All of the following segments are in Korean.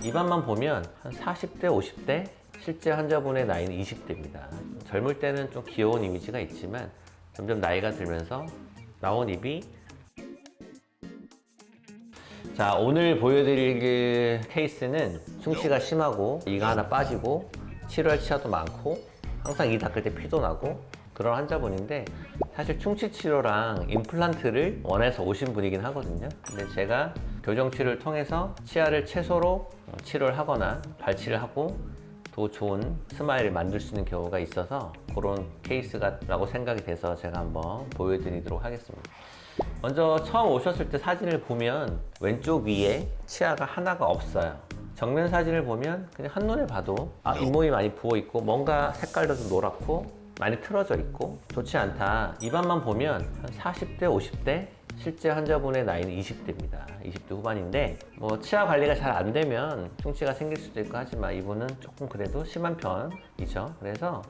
입안만 보면 한 40대, 50대, 실제 환자분의 나이는 20대입니다. 젊을 때는 좀 귀여운 이미지가 있지만 점점 나이가 들면서 나온 입이 자, 오늘 보여드릴 케이스는 충치가 심하고 이가 하나 빠지고 치료할 치아도 많고 항상 이 닦을 때 피도 나고 그런 환자분인데 사실 충치 치료랑 임플란트를 원해서 오신 분이긴 하거든요. 근데 제가 교정 치료를 통해서 치아를 최소로 치료를 하거나 발치를 하고 더 좋은 스마일을 만들 수 있는 경우가 있어서 그런 케이스라고 생각이 돼서 제가 한번 보여드리도록 하겠습니다. 먼저 처음 오셨을 때 사진을 보면 왼쪽 위에 치아가 하나가 없어요. 정면 사진을 보면 그냥 한눈에 봐도 잇몸이 많이 부어있고 뭔가 색깔도 좀 노랗고 많이 틀어져 있고 좋지 않다. 입안만 보면 한 40대, 50대, 실제 환자분의 나이는 20대입니다. 20대 후반인데 뭐 치아 관리가 잘 안 되면 충치가 생길 수도 있고 하지만 이분은 조금 그래도 심한 편이죠. 그래서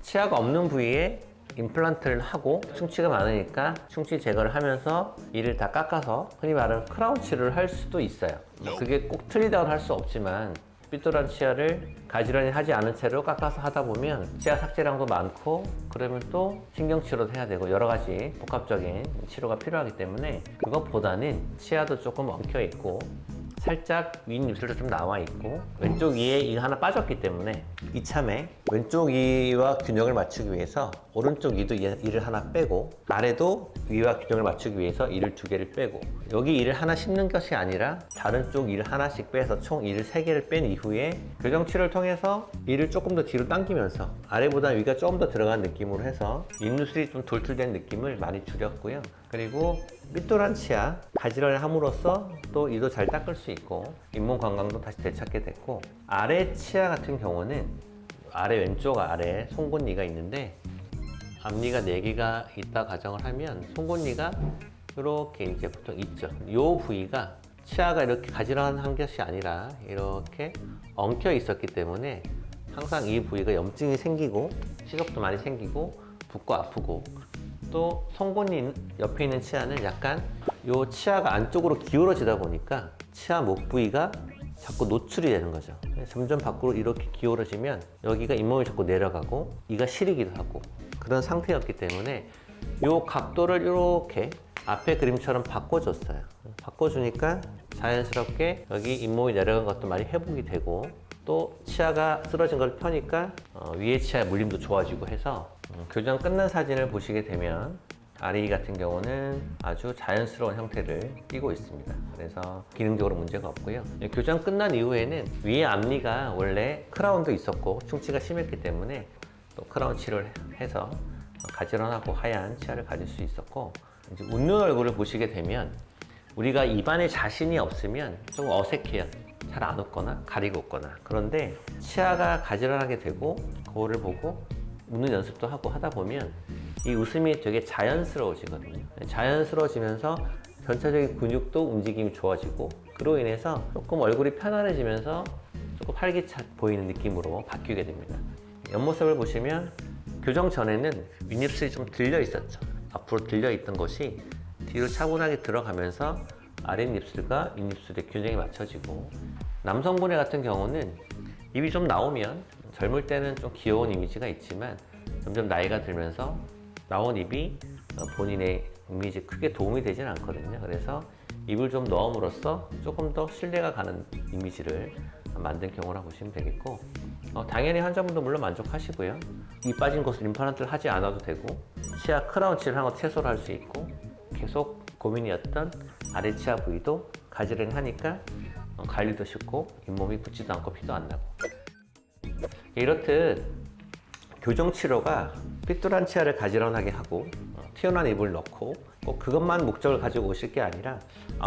치아가 없는 부위에 임플란트를 하고 충치가 많으니까 충치 제거를 하면서 이를 다 깎아서 흔히 말하는 크라운 치료를 할 수도 있어요. 그게 꼭 틀리다고는 할 수 없지만 삐뚤한 치아를 가지런히 하지 않은 채로 깎아서 하다 보면 치아 삭제량도 많고 그러면 또 신경치료도 해야 되고 여러 가지 복합적인 치료가 필요하기 때문에 그것보다는 치아도 조금 엉켜 있고 살짝 윗입술도 좀 나와 있고 왼쪽 이에 이가 하나 빠졌기 때문에 이참에 왼쪽 이와 균형을 맞추기 위해서 오른쪽 이도 이를 하나 빼고 아래도 위와 균형을 맞추기 위해서 이를 두 개를 빼고 여기 이를 하나 심는 것이 아니라 다른 쪽 이를 하나씩 빼서 총 이를 세 개를 뺀 이후에 교정 치료를 통해서 이를 조금 더 뒤로 당기면서 아래보다 위가 조금 더 들어간 느낌으로 해서 윗입술이 좀 돌출된 느낌을 많이 줄였고요. 그리고 삐뚤한 치아 가지런히 함으로써 또 이도 잘 닦을 수 있고 잇몸 건강도 다시 되찾게 됐고 아래 치아 같은 경우는 아래 왼쪽 아래 송곳니가 있는데 앞니가 4개가 있다 가정을 하면 송곳니가 이렇게 이제 보통 있죠. 이 부위가 치아가 이렇게 가지런한 것이 아니라 이렇게 엉켜 있었기 때문에 항상 이 부위가 염증이 생기고 시력도 많이 생기고 붓고 아프고 또 송곳니 옆에 있는 치아는 약간 이 치아가 안쪽으로 기울어지다 보니까 치아 목 부위가 자꾸 노출이 되는 거죠. 점점 밖으로 이렇게 기울어지면 여기가 잇몸이 자꾸 내려가고 이가 시리기도 하고 그런 상태였기 때문에 이 각도를 이렇게 앞에 그림처럼 바꿔줬어요. 바꿔주니까 자연스럽게 여기 잇몸이 내려간 것도 많이 회복이 되고 또 치아가 쓰러진 걸 펴니까 위에 치아 물림도 좋아지고 해서 교정 끝난 사진을 보시게 되면 아리 같은 경우는 아주 자연스러운 형태를 띠고 있습니다. 그래서 기능적으로 문제가 없고요. 교정 끝난 이후에는 위에 앞니가 원래 크라운도 있었고 충치가 심했기 때문에 또 크라운 치료를 해서 가지런하고 하얀 치아를 가질 수 있었고 이제 웃는 얼굴을 보시게 되면 우리가 입안에 자신이 없으면 좀 어색해요. 잘 안 웃거나 가리고 웃거나. 그런데 치아가 가지런하게 되고 거울을 보고 웃는 연습도 하고 하다 보면 이 웃음이 되게 자연스러워지거든요. 자연스러워지면서 전체적인 근육도 움직임이 좋아지고 그로 인해서 조금 얼굴이 편안해지면서 조금 활기차 보이는 느낌으로 바뀌게 됩니다. 옆모습을 보시면 교정 전에는 윗입술이 좀 들려 있었죠. 앞으로 들려 있던 것이 뒤로 차분하게 들어가면서 아랫입술과 윗입술의 균형이 맞춰지고 남성분의 같은 경우는 입이 좀 나오면 젊을 때는 좀 귀여운 이미지가 있지만 점점 나이가 들면서 나온 입이 본인의 이미지에 크게 도움이 되진 않거든요. 그래서 입을 좀 넣음으로써 조금 더 신뢰가 가는 이미지를 만든 경우라 보시면 되겠고 당연히 환자분도 물론 만족하시고요. 입 빠진 곳을 임플란트를 하지 않아도 되고 치아 크라운 치료를 한 거 최소로 할 수 있고 계속 고민이었던 아래 치아 부위도 가지런히 하니까 관리도 쉽고 잇몸이 붓지도 않고 피도 안 나고 이렇듯 교정 치료가 삐뚤한 치아를 가지런하게 하고 튀어나온 입을 넣고 꼭 그것만 목적을 가지고 오실 게 아니라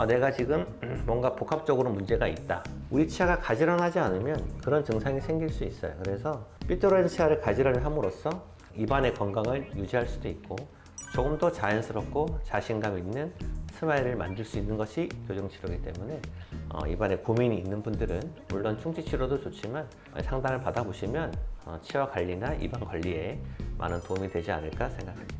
내가 지금 뭔가 복합적으로 문제가 있다. 우리 치아가 가지런하지 않으면 그런 증상이 생길 수 있어요. 그래서 삐뚤어진 치아를 가지런히 함으로써 입안의 건강을 유지할 수도 있고 조금 더 자연스럽고 자신감 있는 스마일을 만들 수 있는 것이 교정치료이기 때문에 입안에 고민이 있는 분들은 물론 충치치료도 좋지만 상담을 받아보시면 치아 관리나 입안 관리에 많은 도움이 되지 않을까 생각합니다.